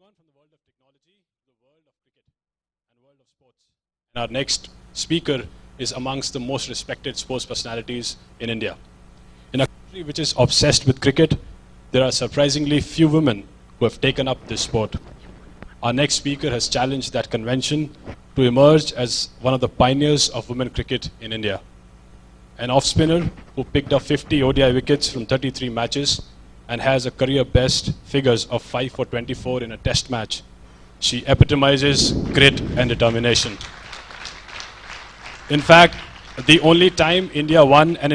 on from the world of technology to the world of cricket and world of sports. And our next speaker is amongst the most respected sports personalities in India. In a country which is obsessed with cricket, there are surprisingly few women who have taken up this sport. Our next speaker has challenged that convention to emerge as one of the pioneers of women cricket in India. An off-spinner who picked up 50 ODI wickets from 33 matches and has a career best figures of 5 for 24 in a test match. She epitomizes grit and determination. In fact, the only time India won an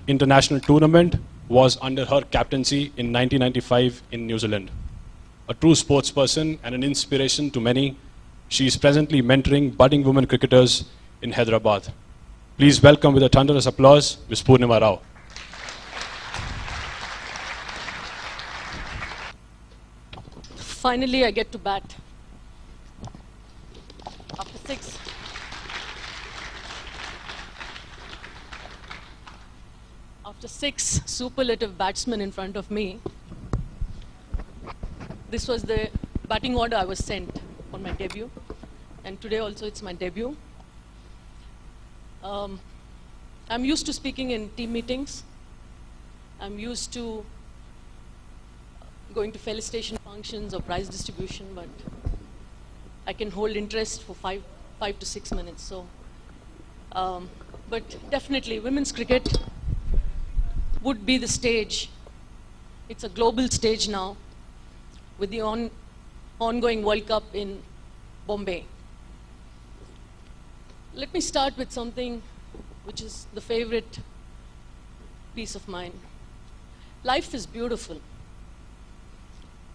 international tournament was under her captaincy in 1995 in New Zealand. A true sportsperson and an inspiration to many, she is presently mentoring budding women cricketers in Hyderabad. Please welcome with a thunderous applause, Ms. Purnima Rao. Finally, I get to bat. After six. After six superlative batsmen in front of me, this was the batting order I was sent on my debut. And today also it's my debut. I'm used to speaking in team meetings. I'm used to going to felicitation functions or prize distribution, but I can hold interest for five to 6 minutes. So, but definitely women's cricket would be the stage. It's a global stage now with the ongoing World Cup in Bombay. Let me start with something which is the favorite piece of mine. Life is beautiful.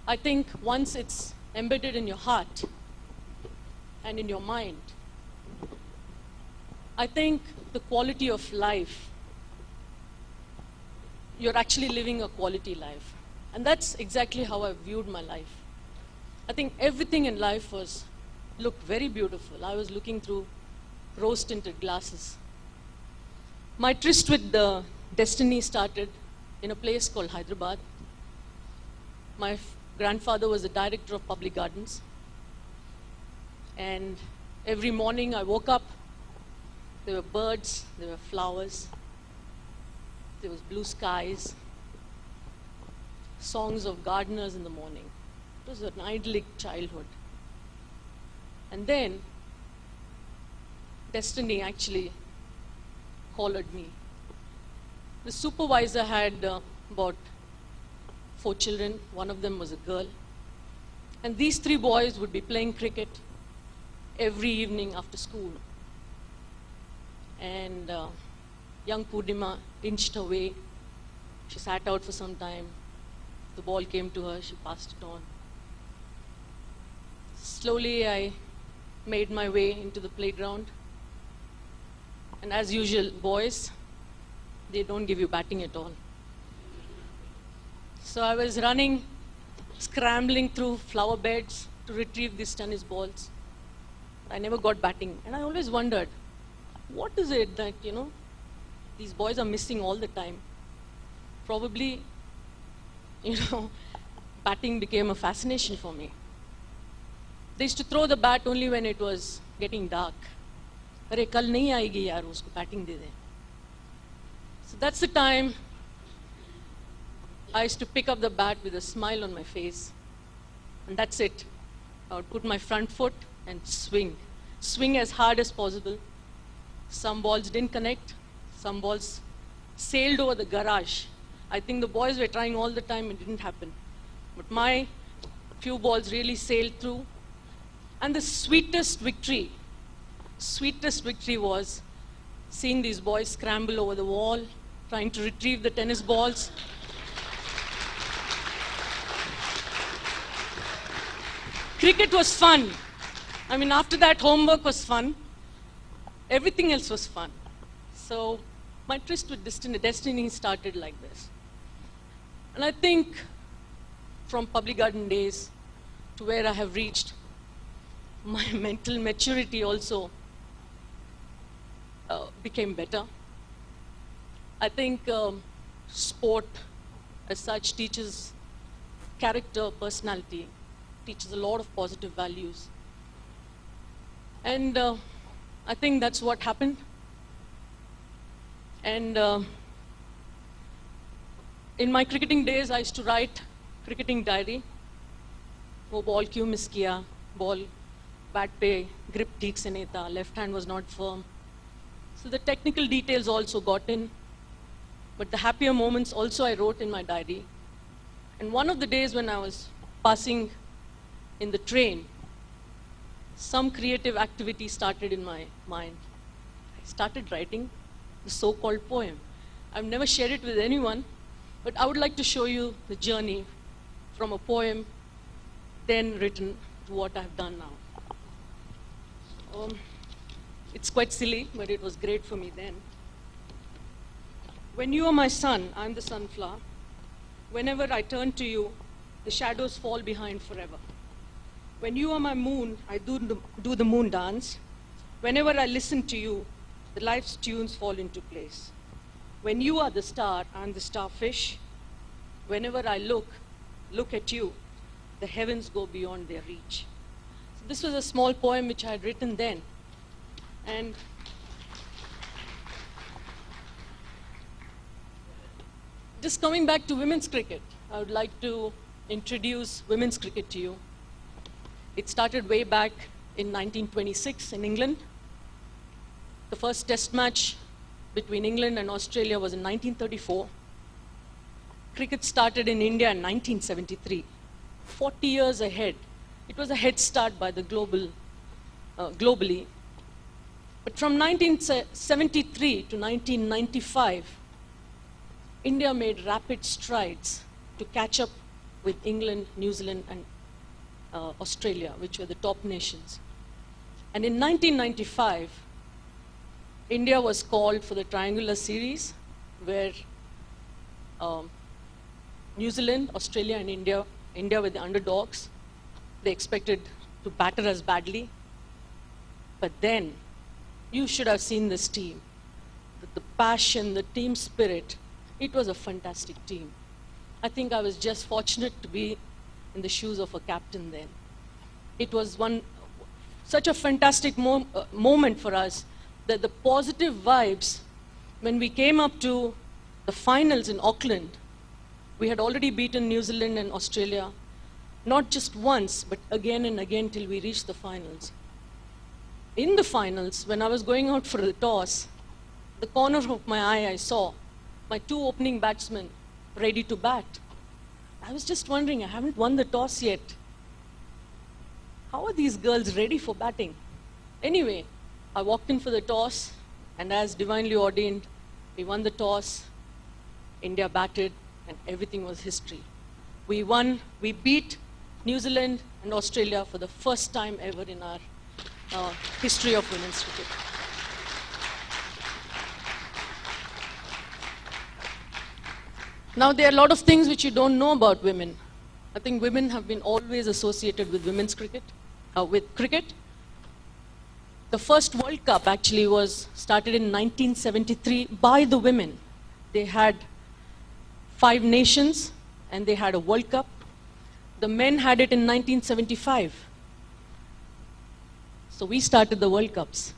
I think once it's embedded in your heart and in your mind, I think the quality of life, you're actually living a quality life. And that's exactly how I viewed my life. I think everything in life looked very beautiful. I was looking through rose-tinted glasses. My tryst with the destiny started in a place called Hyderabad. My grandfather was the director of public gardens. And every morning I woke up, there were birds, there were flowers, there was blue skies, songs of gardeners in the morning. It was an idyllic childhood. And then destiny actually collared me. The supervisor had about 4 children. One of them was a girl. And these 3 boys would be playing cricket every evening after school. And young Purnima inched her way. She sat out for some time. The ball came to her, she passed it on. Slowly I made my way into the playground. And as usual, boys, they don't give you batting at all. So I was running, scrambling through flower beds to retrieve these tennis balls. I never got batting. And I always wondered, what is it that, these boys are missing all the time? Probably, batting became a fascination for me. They used to throw the bat only when it was getting dark. अरे कल नहीं आएगी यार उसको batting दे दें. So that's the time I used to pick up the bat with a smile on my face. And that's it. I would put my front foot and swing. Swing as hard as possible. Some balls didn't connect. Some balls sailed over the garage. I think the boys were trying all the time, it didn't happen. But my few balls really sailed through. And the sweetest victory was seeing these boys scramble over the wall, trying to retrieve the tennis balls. Cricket was fun. I mean, after that, homework was fun. Everything else was fun. So my tryst with destiny started like this. And I think from public garden days to where I have reached, my mental maturity also became better. I think sport as such teaches character, personality, teaches a lot of positive values. And I think that's what happened. And in my cricketing days, I used to write cricketing diary. वो ball क्यों miss किया, ball bat पे grip ठीक से नहीं था, left hand was not firm. So the technical details also got in, but the happier moments also I wrote in my diary. And one of the days when I was passing in the train, some creative activity started in my mind. I started writing the so-called poem. I've never shared it with anyone, but I would like to show you the journey from a poem then written to what I've done now. It's quite silly, but it was great for me then. When you are my sun, I'm the sunflower. Whenever I turn to you, the shadows fall behind forever. When you are my moon, I do the moon dance. Whenever I listen to you, the life's tunes fall into place. When you are the star, I'm the starfish. Whenever I look at you, the heavens go beyond their reach. So this was a small poem which I had written then. And just coming back to women's cricket, I would like to introduce women's cricket to you. It started way back in 1926 in England. The first test match between England and Australia was in 1934. Cricket started in India in 1973. 40 years ahead. It was a head start by the globally. But from 1973 to 1995, India made rapid strides to catch up with England, New Zealand, and Australia, which were the top nations. And in 1995, India was called for the triangular series, where New Zealand, Australia, and India were the underdogs. They expected to batter us badly. But then, you should have seen this team. The passion, the team spirit, it was a fantastic team. I think I was just fortunate to be in the shoes of a captain then. It was such a fantastic moment for us, that the positive vibes, when we came up to the finals in Auckland, we had already beaten New Zealand and Australia, not just once, but again and again till we reached the finals. In the finals, when I was going out for the toss, the corner of my eye I saw my two opening batsmen ready to bat. I was just wondering, I haven't won the toss yet. How are these girls ready for batting? Anyway, I walked in for the toss, and as divinely ordained, we won the toss, India batted, and everything was history. We won, we beat New Zealand and Australia for the first time ever in our history of women's cricket. Now, there are a lot of things which you don't know about women. I think women have been always associated with women's cricket, with cricket. The first World Cup actually was started in 1973 by the women. They had 5 nations and they had a World Cup. The men had it in 1975. So we started the World Cups.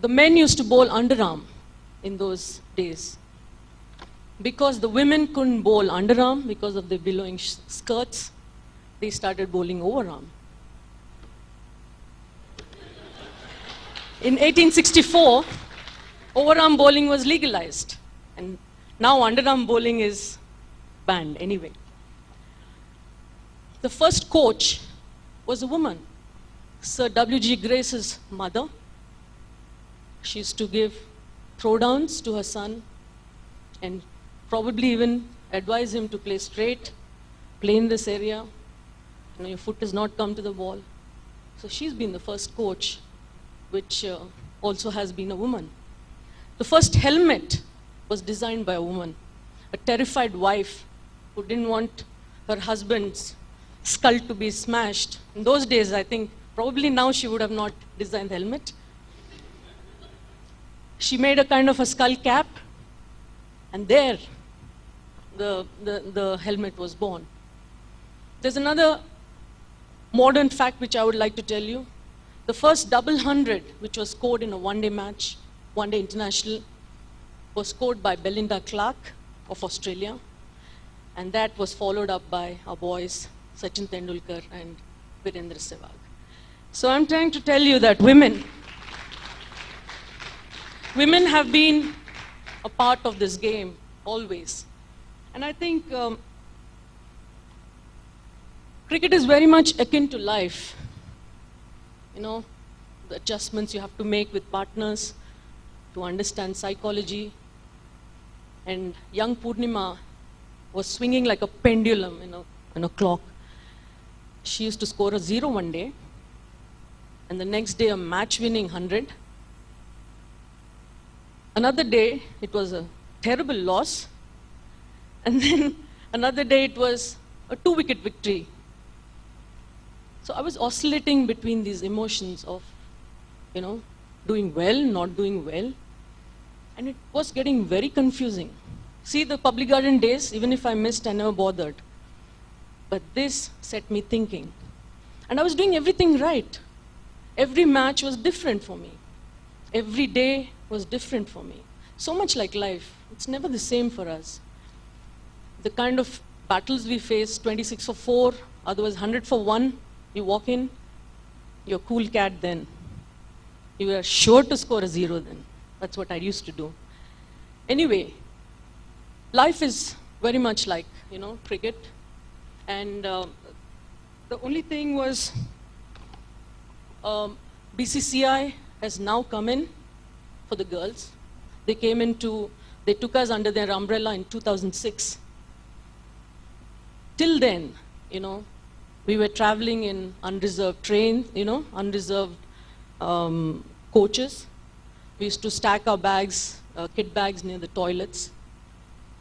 The men used to bowl underarm in those days. Because the women couldn't bowl underarm because of the billowing skirts, they started bowling overarm. In 1864, overarm bowling was legalized. And now underarm bowling is banned anyway. The first coach was a woman, Sir W.G. Grace's mother. She used to give throwdowns to her son and probably even advise him to play straight, play in this area. Your foot does not come to the ball. So she's been the first coach, which also has been a woman. The first helmet was designed by a woman, a terrified wife who didn't want her husband's skull to be smashed. In those days, I think, probably now she would have not designed the helmet. She made a kind of a skull cap, and there, the helmet was born. There's another modern fact which I would like to tell you. The first double hundred, which was scored in a one-day match, one-day international, was scored by Belinda Clark of Australia. And that was followed up by our boys, Sachin Tendulkar and Virendra Sehwag. So I'm trying to tell you that women have been a part of this game always. And I think cricket is very much akin to life. You know, the adjustments you have to make with partners to understand psychology. And young Purnima was swinging like a pendulum in a clock. She used to score a 0 one day, and the next day a match-winning 100. Another day, it was a terrible loss. And then another day, it was a 2-wicket victory. So I was oscillating between these emotions of, doing well, not doing well. And it was getting very confusing. See, the Public Garden days, even if I missed, I never bothered. But this set me thinking. And I was doing everything right. Every match was different for me. Every day was different for me. So much like life. It's never the same for us. The kind of battles we face, 26 for 4, otherwise 100 for 1, you walk in, you're a cool cat then. You are sure to score a 0 then. That's what I used to do. Anyway, life is very much like, cricket. And the only thing was BCCI has now come in for the girls. They took us under their umbrella in 2006. Till then, we were traveling in unreserved trains, unreserved coaches. We used to stack our bags, kit bags near the toilets.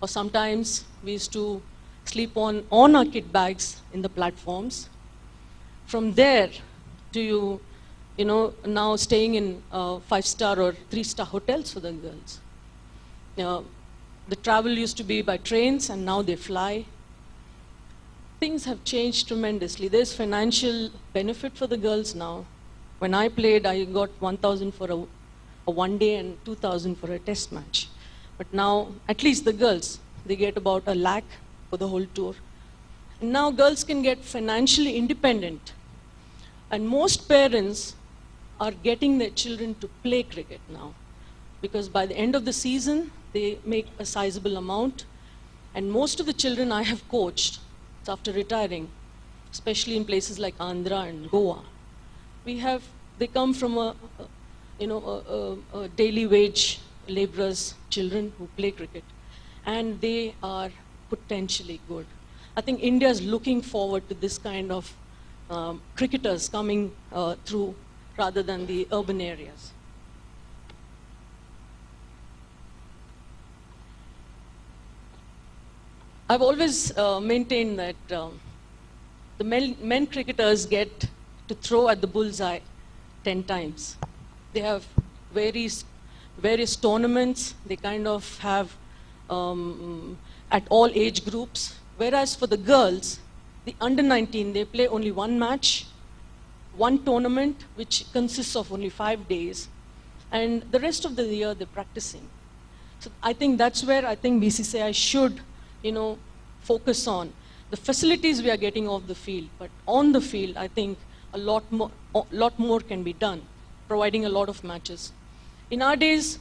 Or sometimes we used to sleep on our kit bags in the platforms. From there to now staying in 5-star or 3-star hotels for the girls. The travel used to be by trains and now they fly. Things have changed tremendously. There's financial benefit for the girls now. When I played, I got 1,000 for a one-day and 2,000 for a test match. But now, at least the girls, they get about 1 lakh for the whole tour. And now girls can get financially independent. And most parents are getting their children to play cricket now. Because by the end of the season, they make a sizable amount. And most of the children I have coached after retiring, especially in places like Andhra and Goa, they come from a daily wage laborers' children who play cricket, and they are potentially good. I think India is looking forward to this kind of cricketers coming through rather than the urban areas. I've always maintained that the men cricketers get to throw at the bullseye 10 times. They have various tournaments. They kind of have at all age groups. Whereas for the girls, the under-19, they play only one match, one tournament, which consists of only 5 days. And the rest of the year, they're practicing. So I think that's where I think BCCI should, focus on. The facilities we are getting off the field, but on the field, I think a lot more can be done, providing a lot of matches. In our days,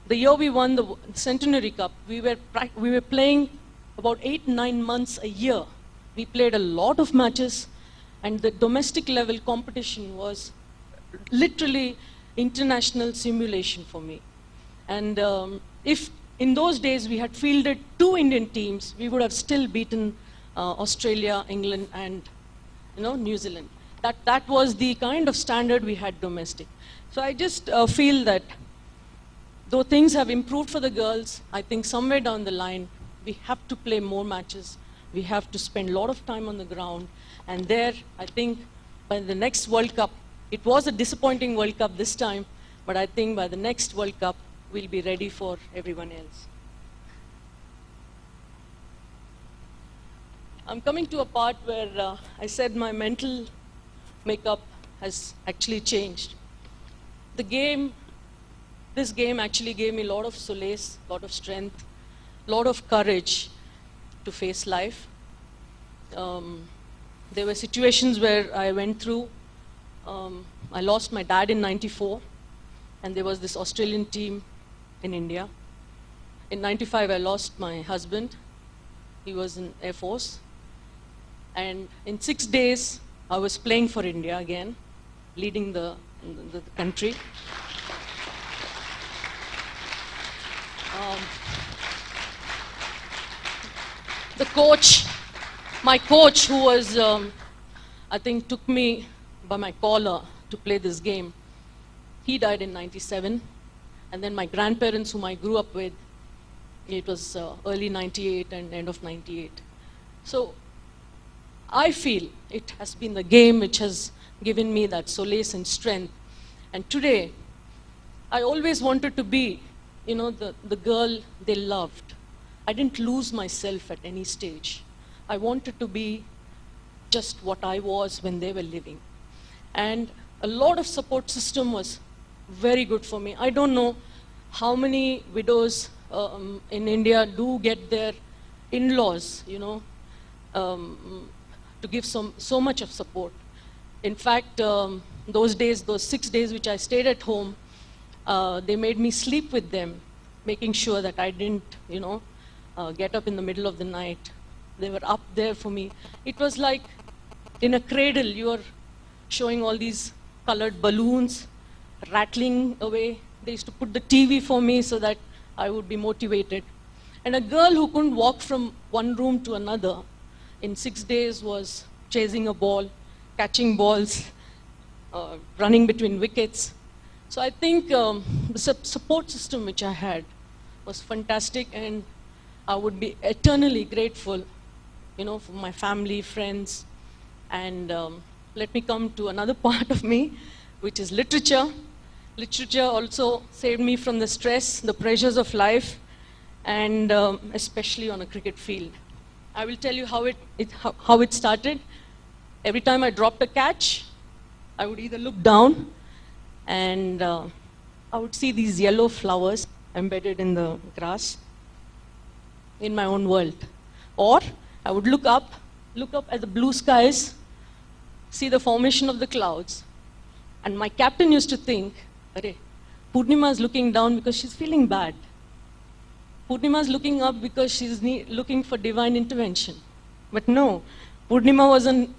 the year we won the Centenary Cup, we were playing about 8-9 months a year. We played a lot of matches, and the domestic level competition was literally international simulation for me. And if in those days we had fielded 2 Indian teams, we would have still beaten Australia, England, and New Zealand. That was the kind of standard we had domestic. So I just feel that though things have improved for the girls, I think somewhere down the line we have to play more matches. We have to spend a lot of time on the ground. And there, I think by the next World Cup, it was a disappointing World Cup this time, but I think by the next World Cup, we'll be ready for everyone else. I'm coming to a part where I said my mental makeup has actually changed. This game actually gave me a lot of solace, a lot of strength, a lot of courage to face life. There were situations where I went through. I lost my dad in '94, and there was this Australian team in India. In '95, I lost my husband. He was in Air Force. And in 6 days, I was playing for India again, leading the country. My coach, who was, I think, took me by my collar to play this game, he died in '97. And then my grandparents, whom I grew up with, it was early '98 and end of '98. So I feel it has been the game which has given me that solace and strength. And today, I always wanted to be, the girl they loved. I didn't lose myself at any stage. I wanted to be just what I was when they were living. And a lot of support system was very good for me. I don't know how many widows in India do get their in-laws, to give so much of support. In fact, those 6 days which I stayed at home, they made me sleep with them, making sure that I didn't, get up in the middle of the night. They were up there for me. It was like in a cradle, you are showing all these colored balloons, rattling away. They used to put the TV for me so that I would be motivated. And a girl who couldn't walk from one room to another in 6 days was chasing a ball, catching balls, running between wickets. So I think the support system which I had was fantastic, and I would be eternally grateful, for my family, friends. And let me come to another part of me, which is literature. Literature also saved me from the stress, the pressures of life, and especially on a cricket field. I will tell you how it started. Every time I dropped a catch, I would either look down and I would see these yellow flowers embedded in the grass in my own world. Or I would look up at the blue skies, see the formation of the clouds, and my captain used to think, "Arey, Purnima is looking down because she's feeling bad. Purnima is looking up because she's looking for divine intervention." But no, Purnima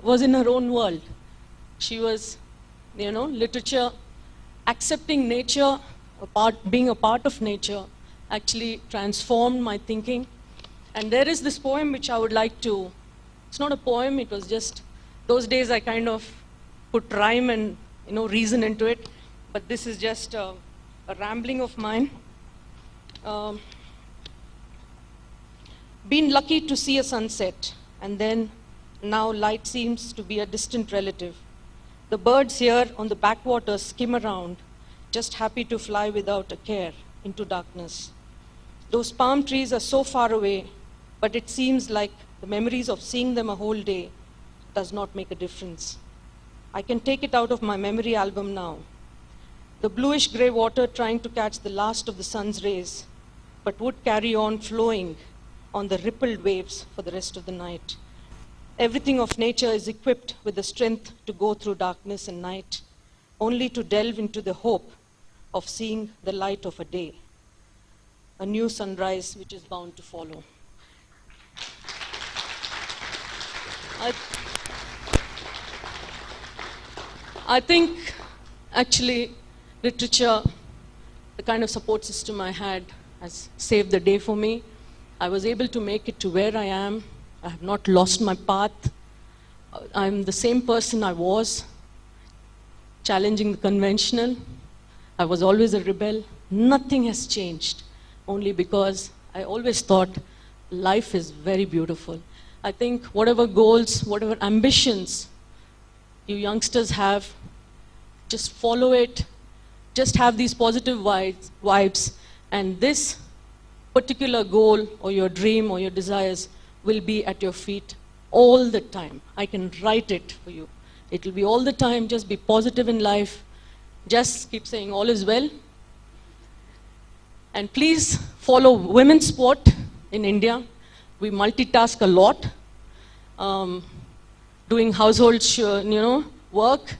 was in her own world. She was, literature, accepting nature, being a part of nature, actually transformed my thinking. And there is this poem which I would like to, it's not a poem, it was just, those days I kind of put rhyme and, reason into it. But this is just a rambling of mine. Been lucky to see a sunset, and then now light seems to be a distant relative. The birds here on the backwaters skim around, just happy to fly without a care into darkness. Those palm trees are so far away, but it seems like the memories of seeing them a whole day does not make a difference. I can take it out of my memory album now. The bluish gray water trying to catch the last of the sun's rays, but would carry on flowing on the rippled waves for the rest of the night. Everything of nature is equipped with the strength to go through darkness and night, only to delve into the hope of seeing the light of a day, a new sunrise which is bound to follow. I think, actually, literature, the kind of support system I had, has saved the day for me. I was able to make it to where I am. I have not lost my path. I'm the same person I was, challenging the conventional. I was always a rebel. Nothing has changed, only because I always thought life is very beautiful. I think whatever goals, whatever ambitions you youngsters have, just follow it. Just have these positive vibes, and this particular goal or your dream or your desires will be at your feet all the time. I can write it for you. It will be all the time. Just be positive in life. Just keep saying all is well. And please follow women's sport in India. We multitask a lot. Doing household work.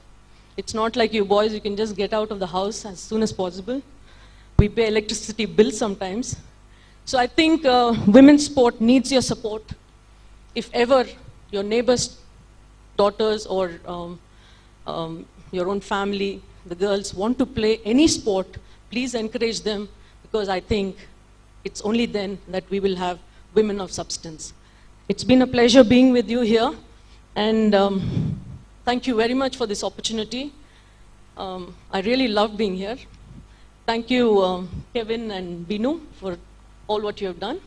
It's not like you boys, you can just get out of the house as soon as possible. We pay electricity bills sometimes. So I think women's sport needs your support. If ever your neighbors' daughters or your own family, the girls want to play any sport, please encourage them, because I think it's only then that we will have women of substance. It's been a pleasure being with you here, and thank you very much for this opportunity. I really love being here. Thank you, Kevin and Binu, for all what you have done.